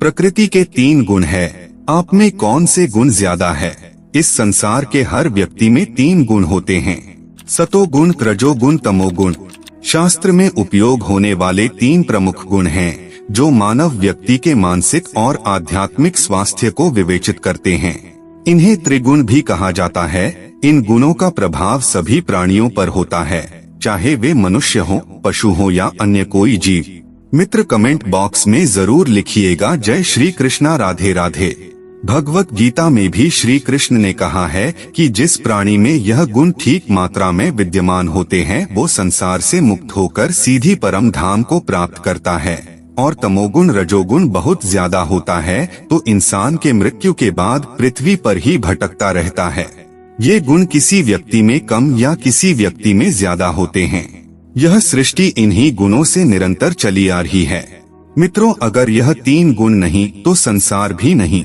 प्रकृति के 3 गुण है, आप में कौन से गुण ज्यादा है? इस संसार के हर व्यक्ति में 3 गुण होते हैं, सतोगुण, रजोगुण, तमोगुण। शास्त्र में उपयोग होने वाले 3 प्रमुख गुण हैं, जो मानव व्यक्ति के मानसिक और आध्यात्मिक स्वास्थ्य को विवेचित करते हैं। इन्हें त्रिगुण भी कहा जाता है। इन गुणों का प्रभाव सभी प्राणियों पर होता है, चाहे वे मनुष्य हो, पशु हो या अन्य कोई जीव। मित्र, कमेंट बॉक्स में जरूर लिखिएगा जय श्री कृष्णा, राधे राधे। भगवत गीता में भी श्री कृष्ण ने कहा है कि जिस प्राणी में यह गुण ठीक मात्रा में विद्यमान होते हैं, वो संसार से मुक्त होकर सीधी परम धाम को प्राप्त करता है। और तमोगुण, रजोगुण बहुत ज्यादा होता है तो इंसान के मृत्यु के बाद पृथ्वी पर ही भटकता रहता है। ये गुण किसी व्यक्ति में कम या किसी व्यक्ति में ज्यादा होते हैं। यह सृष्टि इन्हीं गुणों से निरंतर चली आ रही है। मित्रों, अगर यह 3 गुण नहीं तो संसार भी नहीं।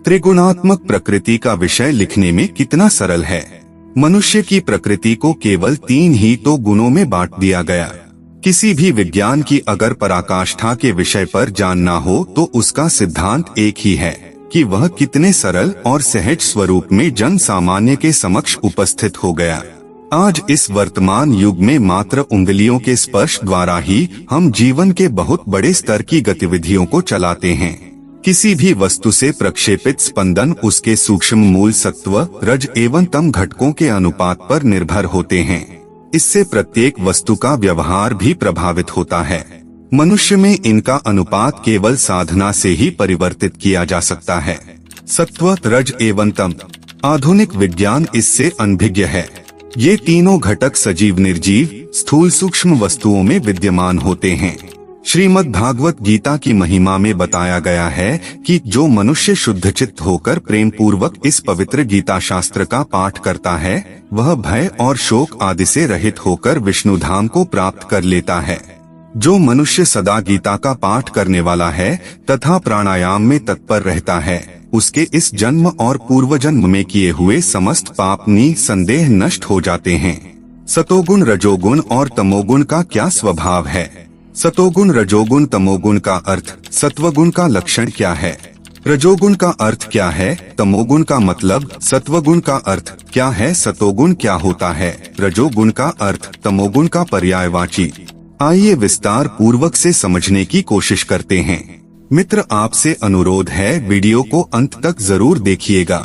त्रिगुणात्मक प्रकृति का विषय लिखने में कितना सरल है। मनुष्य की प्रकृति को केवल 3 ही तो गुणों में बांट दिया गया। किसी भी विज्ञान की अगर पराकाष्ठा के विषय पर जानना हो तो उसका सिद्धांत एक ही है कि वह कितने सरल और सहज स्वरूप में जन सामान्य के समक्ष उपस्थित हो गया। आज इस वर्तमान युग में मात्र उंगलियों के स्पर्श द्वारा ही हम जीवन के बहुत बड़े स्तर की गतिविधियों को चलाते हैं। किसी भी वस्तु से प्रक्षेपित स्पंदन उसके सूक्ष्म मूल सत्व, रज एवं तम घटकों के अनुपात पर निर्भर होते हैं। इससे प्रत्येक वस्तु का व्यवहार भी प्रभावित होता है। मनुष्य में इनका अनुपात केवल साधना से ही परिवर्तित किया जा सकता है। सत्व, रज एवं तम। आधुनिक विज्ञान इससे अनभिज्ञ है। ये तीनों घटक सजीव, निर्जीव, स्थूल, सूक्ष्म वस्तुओं में विद्यमान होते हैं। श्रीमद् भागवत गीता की महिमा में बताया गया है कि जो मनुष्य शुद्धचित्त होकर प्रेम पूर्वक इस पवित्र गीता शास्त्र का पाठ करता है, वह भय और शोक आदि से रहित होकर विष्णु धाम को प्राप्त कर लेता है। जो मनुष्य सदा गीता का पाठ करने वाला है तथा प्राणायाम में तत्पर रहता है, उसके इस जन्म और पूर्व जन्म में किए हुए समस्त पाप निसंदेह नष्ट हो जाते हैं। सतोगुण, रजोगुण और तमोगुण का क्या स्वभाव है? सतोगुण, रजोगुण, तमोगुण का अर्थ, सत्वगुण का लक्षण क्या है? रजोगुण का अर्थ क्या है? तमोगुण का मतलब, सत्वगुण का अर्थ क्या है? सतोगुण क्या होता है? रजोगुण का अर्थ, तमोगुण का पर्यायवाची। आइए विस्तार पूर्वक से समझने की कोशिश करते हैं। मित्र, आपसे अनुरोध है, वीडियो को अंत तक जरूर देखिएगा,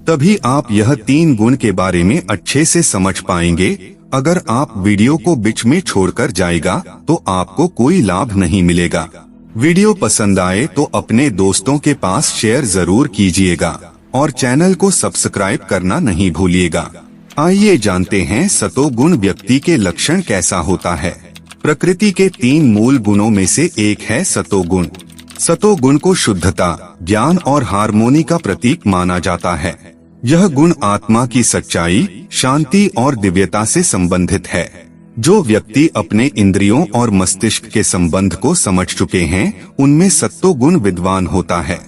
तभी आप यह 3 गुण के बारे में अच्छे से समझ पाएंगे। अगर आप वीडियो को बीच में छोड़कर जाएगा तो आपको कोई लाभ नहीं मिलेगा। वीडियो पसंद आए तो अपने दोस्तों के पास शेयर जरूर कीजिएगा और चैनल को सब्सक्राइब करना नहीं भूलिएगा। आइए जानते हैं सतोगुण व्यक्ति के लक्षण कैसा होता है। प्रकृति के 3 मूल गुणों में से एक है सतोगुण। सतोगुण को शुद्धता, ज्ञान और हार्मोनी का प्रतीक माना जाता है। यह गुण आत्मा की सच्चाई, शांति और दिव्यता से संबंधित है। जो व्यक्ति अपने इंद्रियों और मस्तिष्क के संबंध को समझ चुके हैं, उनमें सत्वगुण विद्वान होता है।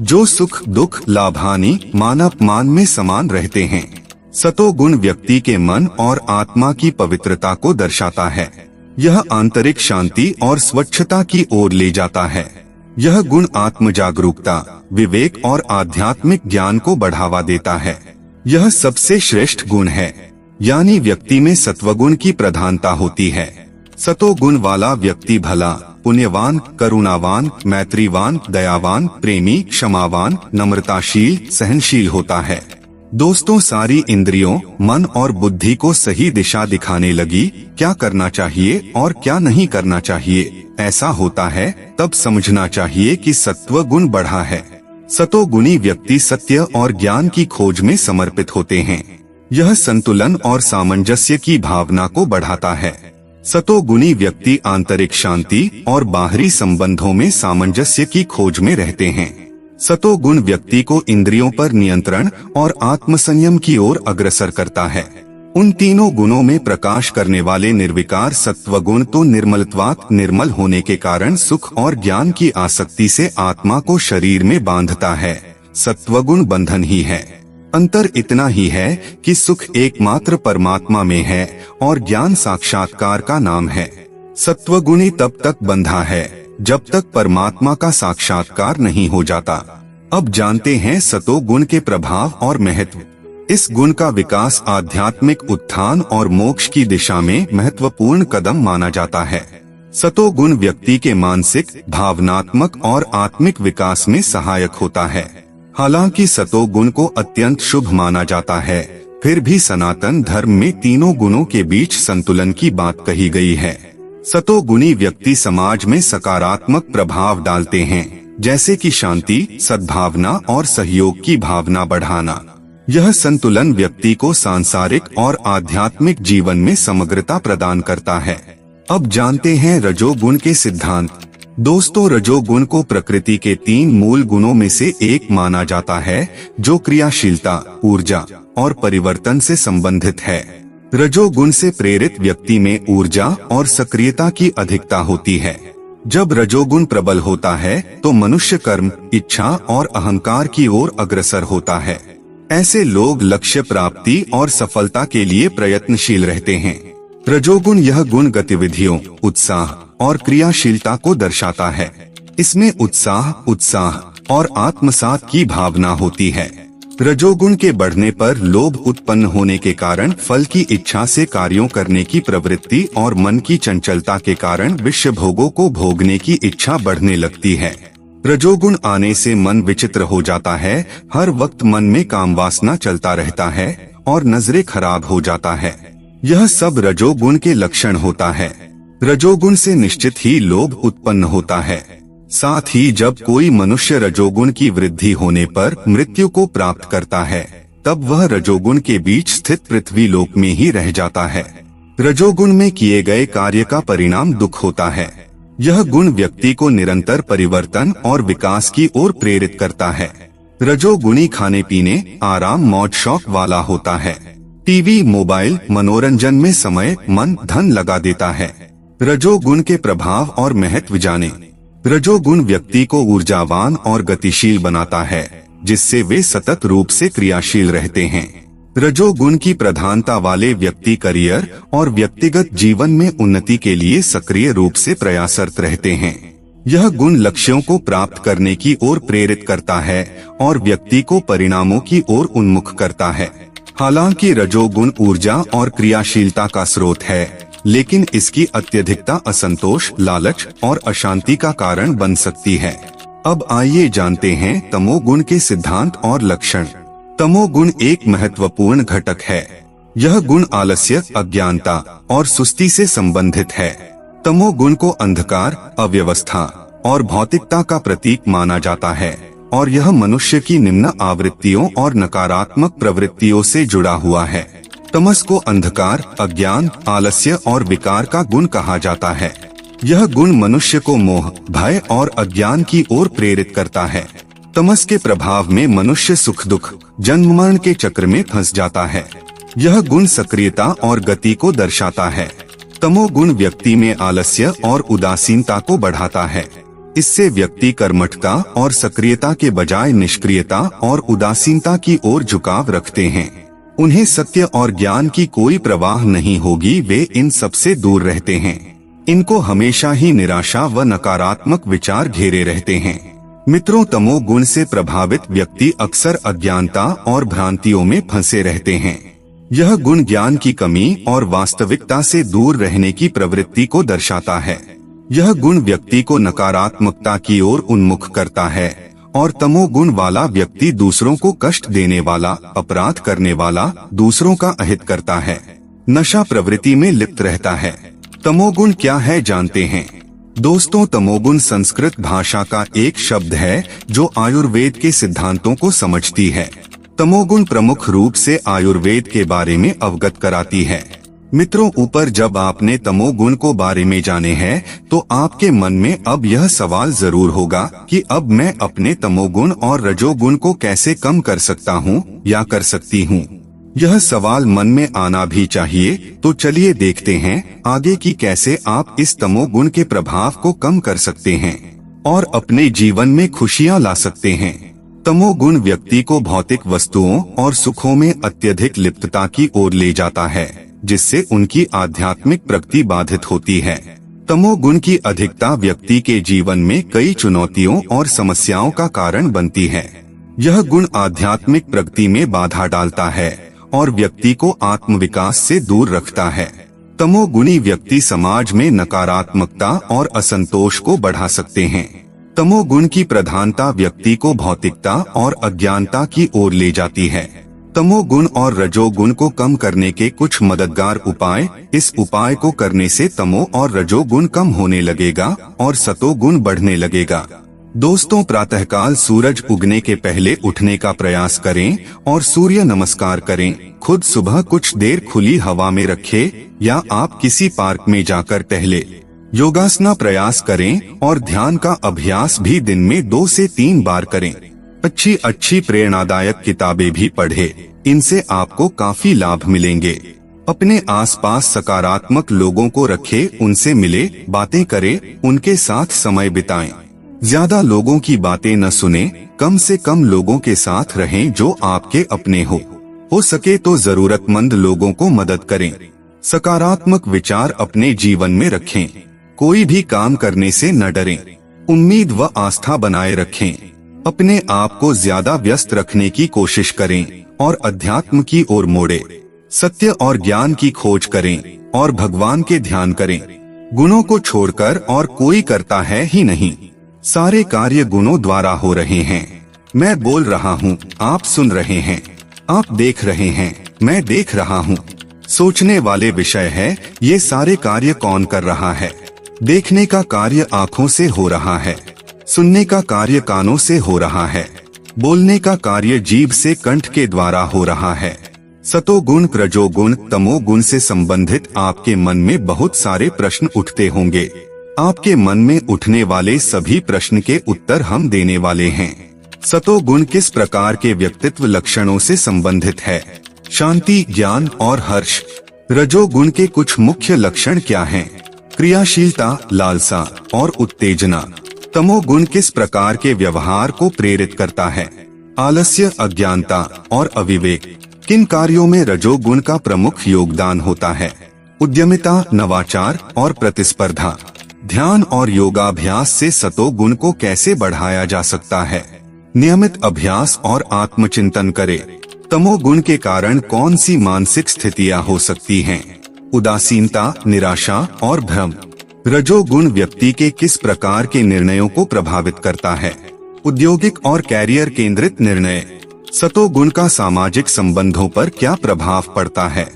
जो सुख, दुख, लाभ, हानि, मान अपमान में समान रहते हैं। सतोगुण व्यक्ति के मन और आत्मा की पवित्रता को दर्शाता है। यह आंतरिक शांति और स्वच्छता की ओर ले जाता है। यह गुण आत्म जागरूकता, विवेक और आध्यात्मिक ज्ञान को बढ़ावा देता है। यह सबसे श्रेष्ठ गुण है, यानी व्यक्ति में सत्वगुण की प्रधानता होती है। सतोगुण वाला व्यक्ति भला, पुण्यवान, करुणावान, मैत्रीवान, दयावान, प्रेमी, क्षमावान, नम्रताशील, सहनशील होता है। दोस्तों, सारी इंद्रियों, मन और बुद्धि को सही दिशा दिखाने लगी, क्या करना चाहिए और क्या नहीं करना चाहिए ऐसा होता है, तब समझना चाहिए कि सत्व गुण बढ़ा है। सतोगुणी व्यक्ति सत्य और ज्ञान की खोज में समर्पित होते हैं। यह संतुलन और सामंजस्य की भावना को बढ़ाता है। सतोगुणी व्यक्ति आंतरिक शांति और बाहरी संबंधों में सामंजस्य की खोज में रहते हैं। सतोगुण व्यक्ति को इंद्रियों पर नियंत्रण और आत्मसंयम की ओर अग्रसर करता है। उन तीनों गुणों में प्रकाश करने वाले निर्विकार सत्वगुण तो निर्मलत्वात्, निर्मल होने के कारण सुख और ज्ञान की आसक्ति से आत्मा को शरीर में बांधता है। सत्वगुण बंधन ही है। अंतर इतना ही है कि सुख एकमात्र परमात्मा में है और ज्ञान साक्षात्कार का नाम है। सत्वगुणी तब तक बंधा है जब तक परमात्मा का साक्षात्कार नहीं हो जाता। अब जानते हैं सतोगुण के प्रभाव और महत्व। इस गुण का विकास आध्यात्मिक उत्थान और मोक्ष की दिशा में महत्वपूर्ण कदम माना जाता है। सतोगुण व्यक्ति के मानसिक, भावनात्मक और आत्मिक विकास में सहायक होता है। हालांकि सतोगुण को अत्यंत शुभ माना जाता है, फिर भी सनातन धर्म में तीनों गुणों के बीच संतुलन की बात कही गई है। सतोगुणी व्यक्ति समाज में सकारात्मक प्रभाव डालते हैं, जैसे कि शांति, सद्भावना और सहयोग की भावना बढ़ाना। यह संतुलन व्यक्ति को सांसारिक और आध्यात्मिक जीवन में समग्रता प्रदान करता है। अब जानते हैं रजोगुण के सिद्धांत। दोस्तों, रजोगुण को प्रकृति के 3 मूल गुणों में से एक माना जाता है, जो क्रियाशीलता, ऊर्जा और परिवर्तन से संबंधित है। रजोगुण से प्रेरित व्यक्ति में ऊर्जा और सक्रियता की अधिकता होती है। जब रजोगुण प्रबल होता है तो मनुष्य कर्म, इच्छा और अहंकार की ओर अग्रसर होता है। ऐसे लोग लक्ष्य प्राप्ति और सफलता के लिए प्रयत्नशील रहते हैं। रजोगुण यह गुण गतिविधियों, उत्साह और क्रियाशीलता को दर्शाता है। इसमें उत्साह और आत्मसात की भावना होती है। रजोगुण के बढ़ने पर लोभ उत्पन्न होने के कारण फल की इच्छा से कार्यों करने की प्रवृत्ति और मन की चंचलता के कारण विषय भोगों को भोगने की इच्छा बढ़ने लगती है। रजोगुण आने से मन विचित्र हो जाता है, हर वक्त मन में काम वासना चलता रहता है और नजरें खराब हो जाता है। यह सब रजोगुण के लक्षण होता है। रजोगुण से निश्चित ही लोभ उत्पन्न होता है। साथ ही जब कोई मनुष्य रजोगुण की वृद्धि होने पर मृत्यु को प्राप्त करता है, तब वह रजोगुण के बीच स्थित पृथ्वी लोक में ही रह जाता है। रजोगुण में किए गए कार्य का परिणाम दुख होता है। यह गुण व्यक्ति को निरंतर परिवर्तन और विकास की ओर प्रेरित करता है। रजोगुणी खाने पीने, आराम, मौज शौक वाला होता है। टीवी, मोबाइल, मनोरंजन में समय, मन, धन लगा देता है। रजोगुण के प्रभाव और महत्व जाने। रजोगुण व्यक्ति को ऊर्जावान और गतिशील बनाता है, जिससे वे सतत रूप से क्रियाशील रहते हैं। रजोगुण की प्रधानता वाले व्यक्ति करियर और व्यक्तिगत जीवन में उन्नति के लिए सक्रिय रूप से प्रयासरत रहते हैं। यह गुण लक्ष्यों को प्राप्त करने की ओर प्रेरित करता है और व्यक्ति को परिणामों की ओर उन्मुख करता है। हालांकि रजोगुण ऊर्जा और क्रियाशीलता का स्रोत है, लेकिन इसकी अत्यधिकता असंतोष, लालच और अशांति का कारण बन सकती है। अब आइए जानते हैं तमोगुण के सिद्धांत और लक्षण। तमोगुण एक महत्वपूर्ण घटक है। यह गुण आलस्य, अज्ञानता और सुस्ती से संबंधित है। तमोगुण को अंधकार, अव्यवस्था और भौतिकता का प्रतीक माना जाता है और यह मनुष्य की निम्न आवृत्तियों और नकारात्मक प्रवृत्तियों से जुड़ा हुआ है। तमस को अंधकार, अज्ञान, आलस्य और विकार का गुण कहा जाता है। यह गुण मनुष्य को मोह, भय और अज्ञान की ओर प्रेरित करता है। तमस के प्रभाव में मनुष्य सुख दुख, जन्म मरण के चक्र में फंस जाता है। यह गुण सक्रियता और गति को दर्शाता है। तमोगुण व्यक्ति में आलस्य और उदासीनता को बढ़ाता है। इससे व्यक्ति कर्मठता और सक्रियता के बजाय निष्क्रियता और उदासीनता की ओर झुकाव रखते हैं। उन्हें सत्य और ज्ञान की कोई परवाह नहीं होगी, वे इन सबसे दूर रहते हैं। इनको हमेशा ही निराशा व नकारात्मक विचार घेरे रहते हैं। मित्रों, तमोगुण से प्रभावित व्यक्ति अक्सर अज्ञानता और भ्रांतियों में फंसे रहते हैं। यह गुण ज्ञान की कमी और वास्तविकता से दूर रहने की प्रवृत्ति को दर्शाता है। यह गुण व्यक्ति को नकारात्मकता की ओर उन्मुख करता है और तमोगुण वाला व्यक्ति दूसरों को कष्ट देने वाला, अपराध करने वाला, दूसरों का अहित करता है, नशा प्रवृत्ति में लिप्त रहता है। तमोगुण क्या है जानते हैं? दोस्तों, तमोगुण संस्कृत भाषा का एक शब्द है जो आयुर्वेद के सिद्धांतों को समझती है। तमोगुण प्रमुख रूप से आयुर्वेद के बारे में अवगत कराती है। मित्रों, ऊपर जब आपने तमोगुण को बारे में जाने हैं तो आपके मन में अब यह सवाल जरूर होगा कि अब मैं अपने तमोगुण और रजोगुण को कैसे कम कर सकता हूँ या कर सकती हूँ। यह सवाल मन में आना भी चाहिए। तो चलिए देखते हैं आगे कि कैसे आप इस तमोगुण के प्रभाव को कम कर सकते हैं और अपने जीवन में खुशियाँ ला सकते हैं। तमोगुण व्यक्ति को भौतिक वस्तुओं और सुखों में अत्यधिक लिप्तता की ओर ले जाता है, जिससे उनकी आध्यात्मिक प्रगति बाधित होती है। तमोगुण की अधिकता व्यक्ति के जीवन में कई चुनौतियों और समस्याओं का कारण बनती है। यह गुण आध्यात्मिक प्रगति में बाधा डालता है और व्यक्ति को आत्मविकास से दूर रखता है। तमोगुणी व्यक्ति समाज में नकारात्मकता और असंतोष को बढ़ा सकते हैं। तमोगुण की प्रधानता व्यक्ति को भौतिकता और अज्ञानता की ओर ले जाती है। तमोगुण और रजोगुण को कम करने के कुछ मददगार उपाय। इस उपाय को करने से तमो और रजोगुण कम होने लगेगा और सतोगुण बढ़ने लगेगा। दोस्तों, प्रातःकाल सूरज उगने के पहले उठने का प्रयास करें और सूर्य नमस्कार करें। खुद सुबह कुछ देर खुली हवा में रखें या आप किसी पार्क में जाकर टहले। योगासना प्रयास करें और ध्यान का अभ्यास भी दिन में 2 से 3 बार करें। अच्छी प्रेरणादायक किताबें भी पढ़ें, इनसे आपको काफी लाभ मिलेंगे। अपने आसपास सकारात्मक लोगों को रखें, उनसे मिले, बातें करें, उनके साथ समय बिताएं। ज्यादा लोगों की बातें न सुने, कम से कम लोगों के साथ रहें जो आपके अपने हो सके तो जरूरतमंद लोगों को मदद करें। सकारात्मक विचार अपने जीवन में रखें। कोई भी काम करने से न डरें। उम्मीद व आस्था बनाए रखें। अपने आप को ज्यादा व्यस्त रखने की कोशिश करें और अध्यात्म की ओर मोड़े। सत्य और ज्ञान की खोज करें और भगवान के ध्यान करें। गुणों को छोड़कर और कोई करता है ही नहीं। सारे कार्य गुणों द्वारा हो रहे हैं। मैं बोल रहा हूँ, आप सुन रहे हैं। आप देख रहे हैं, मैं देख रहा हूँ। सोचने वाले विषय है, ये सारे कार्य कौन कर रहा है। देखने का कार्य आँखों से हो रहा है। सुनने का कार्य कानों से हो रहा है। बोलने का कार्य जीभ से कंठ के द्वारा हो रहा है। सतोगुण, रजोगुण, तमोगुण से संबंधित आपके मन में बहुत सारे प्रश्न उठते होंगे। आपके मन में उठने वाले सभी प्रश्न के उत्तर हम देने वाले हैं। सतोगुण किस प्रकार के व्यक्तित्व लक्षणों से संबंधित है? शांति, ज्ञान और हर्ष। रजोगुण के कुछ मुख्य लक्षण क्या हैं? क्रियाशीलता, लालसा और उत्तेजना। तमोगुण किस प्रकार के व्यवहार को प्रेरित करता है? आलस्य, अज्ञानता और अविवेक। किन कार्यों में रजोगुण का प्रमुख योगदान होता है? उद्यमिता, नवाचार और प्रतिस्पर्धा। ध्यान और योगाभ्यास से सतोगुण को कैसे बढ़ाया जा सकता है? नियमित अभ्यास और आत्मचिंतन करें। तमोगुण के कारण कौन सी मानसिक स्थितियां हो सकती हैं? उदासीनता, निराशा और भ्रम। रजोगुण व्यक्ति के किस प्रकार के निर्णयों को प्रभावित करता है? औद्योगिक और कैरियर केंद्रित निर्णय। सतोगुण का सामाजिक संबंधों पर क्या प्रभाव पड़ता है?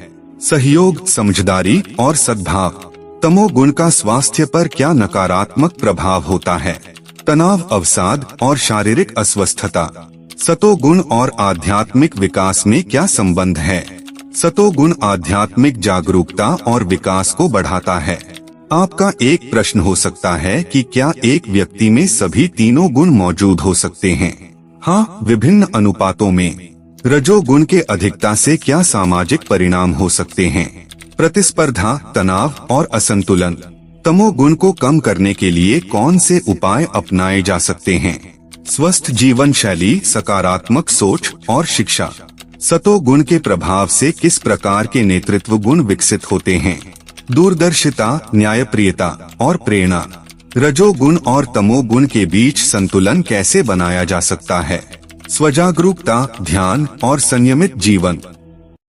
सहयोग, समझदारी और सद्भाव। तमोगुण का स्वास्थ्य पर क्या नकारात्मक प्रभाव होता है? तनाव, अवसाद और शारीरिक अस्वस्थता। सतोगुण और आध्यात्मिक विकास में क्या संबंध है? सतोगुण आध्यात्मिक जागरूकता और विकास को बढ़ाता है। आपका एक प्रश्न हो सकता है कि क्या एक व्यक्ति में सभी तीनों गुण मौजूद हो सकते हैं? हाँ, विभिन्न अनुपातों में। रजोगुण के अधिकता से क्या सामाजिक परिणाम हो सकते हैं? प्रतिस्पर्धा, तनाव और असंतुलन। तमोगुण को कम करने के लिए कौन से उपाय अपनाए जा सकते हैं? स्वस्थ जीवन शैली, सकारात्मक सोच और शिक्षा। सतोगुण के प्रभाव से किस प्रकार के नेतृत्व गुण विकसित होते हैं? दूरदर्शिता, न्यायप्रियता और प्रेरणा। रजोगुण और तमोगुण के बीच संतुलन कैसे बनाया जा सकता है? स्वजागरूकता, ध्यान और संयमित जीवन।